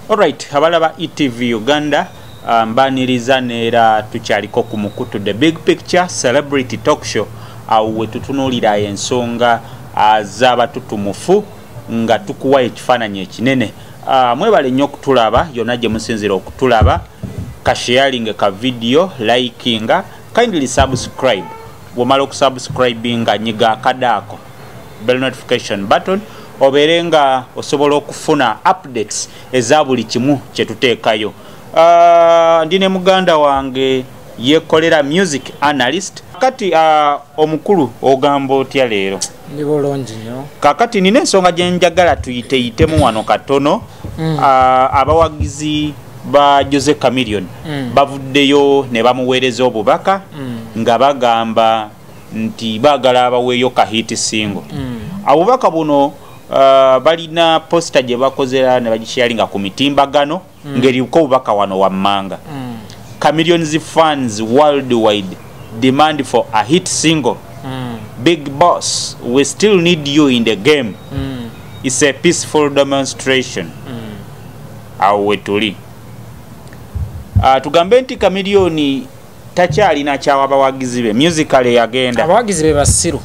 Alright, abalaba ETV Uganda mbaniriza neera tukyaliko ku mukutu The Big Picture Celebrity Talk Show awo wetutunuulira ensonga z'abatutumufu nga tukuwa ekifaananyi ekinene. Mwebale nnyo okutulaba yonna gye musinzira okutulaba, kasharing ka video, likinga, kindly subscribe. Bw'omala okusubscribinga nyiga akadaako bell notification button oberenga osobola okufuna updates eza buli kimu kye tuteekayo. Ndine muganda wange yekolera music analyst kati omukulu ogamba otya leero? Ndi bulungi nnyo. Kakati nina ensonga gye njagala tuyiteyitemu wano katono. Abawagizi ba Jose Chameleone bavuddeyo ne bamuweereza obubaka nga bagamba nti baagala abaweeyo ka hit single. Abubaka buno balina poster gye bakozera ne bagisharinga ku mitimbagano ng'eriko obubaka wano wammanga. Chameleone's fans worldwide demand for a hit single. Big boss, we still need you in the game. It's a peaceful demonstration. Awo wetuli. Tugambe nti Chameleone takyalina kyawa abawagizi be musically yagenda. Abawagizi be basiru.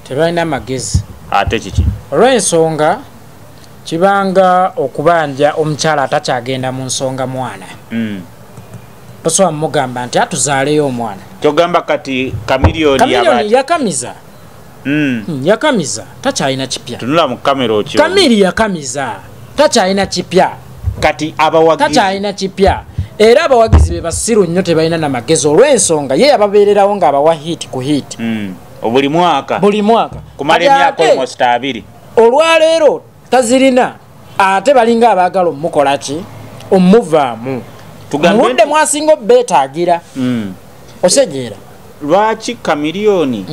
Tebalina amagezi. Ate kiki? Olw'ensonga kibanga okubanja omukyala atakyagenda mu nsonga mwana. Tosobola mugamba nti atuzaaleyo omwana. Togamba kati Chameleone yakamiza. Yakamiza takyalina kipya. Tunula mu kamera okyo. Chameleone yakamiza takyalina kipya. Kati abawagizi takyalina kipya. Era abawagizi be basiru nnyo tebalina na magezi olw'ensonga ye ababeererawo ng'abawa hit ku hit. Buli mwaka. Buli mwaka. Kumala emyaka almost 2. Olwaleero tazirina ate balinga abaagala omukola ki omuvaamu. Mudde mwasinga beetaagira. Osejeera. Lwaki Chameleone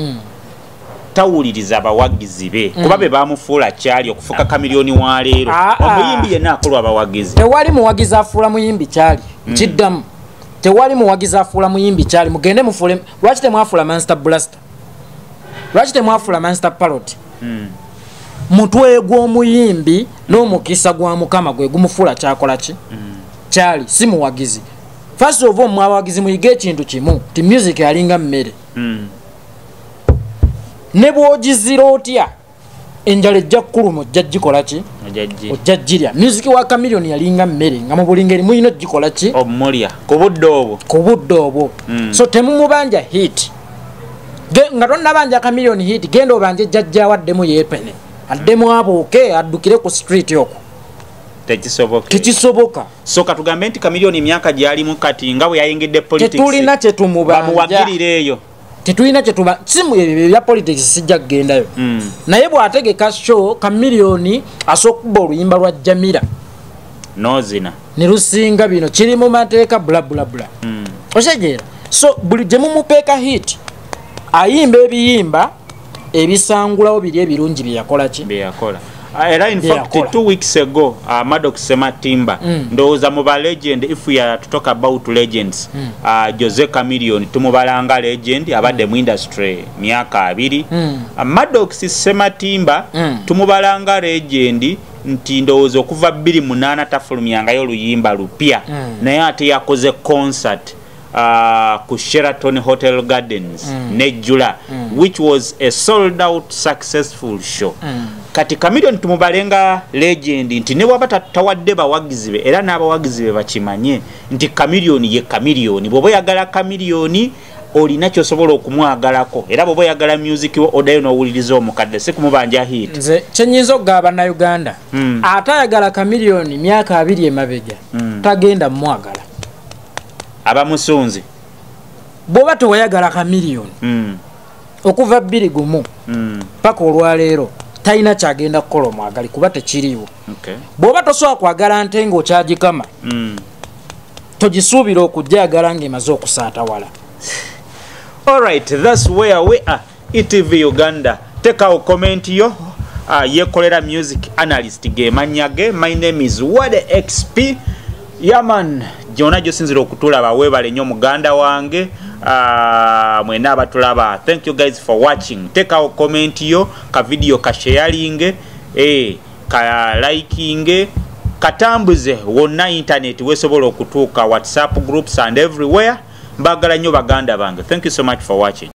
tawuliriza abawagizi be kuba be bamufuula kyali okufuka Chameleone wa leero? Omuyimbi yenna akolwa abawagizi. Tewali muwagizi afuula muyimbi kyali. Kiddamu. Tewali muwagizi afuula muyimbi kyali. Mugende mufuule. Lwaki temwafuula Monster Blaster? Lwaki temwafuula Monster Parrot? Mutwe gw'omuyimbi n'omukisa gwa Mukama gwe gumufuula kyakola ki? Kyali si muwagizi. First of all mwawagizi muyige ekintu kimu ti music yalinga mmere. Ne bw'ogizira otya enjala ejja kkulumu ojja gikola ki? Ojja girya. Music wa Chameleone yalinga mmere nga mu buli ngeri muyina gikola ki? Omulya ku budde obwo. Ku budde obwo. So temumubanja hit. Nga tonnabanja Chameleone hit genda obanje jjajja waddemu yeepene. Addemu abuuke addukire ku street okwo. Tekisoboka. So katugambe nti Chameleone emyaka gyalimu kati nga bwe yayingidde politics. Tetulina kye tumubanja. Bamuwagirire eyo. Tetulina kye tuba simu ebya politics sijja kugendayo. Naye bw'ategeka show Chameleone asookuba oluyimba lwa Jamila. Nozina. Ne lusinga bino kiri mu mateeka bla bla bla. Osejeera. So buli gye mumupeeka hit ayimba ebiyimba ebisangulawo biri ebirungi bye yakola ki? Bye yakola. Era in fact 2 weeks ago Maddox Sematimba ndowooza mu ba legend if we are to talk about legends Jose Chameleone tumubalanga legend abadde mu industry myaka 2. Maddox Sematimba tumubalanga legend nti ndowooza okuva 2008 tafulumyangayo oluyimba lupya naye ate yakoze concert ku Sheraton Hotel Gardens nejjula which was a sold out successful show. Kati Chameleone tumubalenga legend nti ne bwaba tawadde bawagizi be era n'abawagizi be bakimanye nti Chameleone ye Chameleone. Bw'oba oyagala Chameleone olina ky'osobola okumwagalako era bw'oba oyagala music wo odayo n'owuliriza omukadde si kumubanja hit. Nze kyennyinza okugaba na Uganda ate ayagala Chameleone myaka 2 emabega tagenda mwagala. Abamusunzi bw'oba tewayagala Chameleone okuva 2 paka olwaleero talina kyagenda kukola omwagali kuba tekiriiwo. Bw'oba tosobola kwagala nte ng'okyagikama togisuubira okujjagala ng'emaze okusaatawala. Alright, that's where we are. ETV Uganda. Tekawo comment yo. Yekolera music analyst ge manyage. My name is Wade XP. Yaman jona josinzira okutulaba webale nnyo muganda wange mwena abatulaba. Thank you guys for watching. Take our comment yo ka video ka sharing ka liking katambuze wonna internet wesobola okutuuka WhatsApp groups and everywhere. Mbagala nnyo baganda bange. Thank you so much for watching.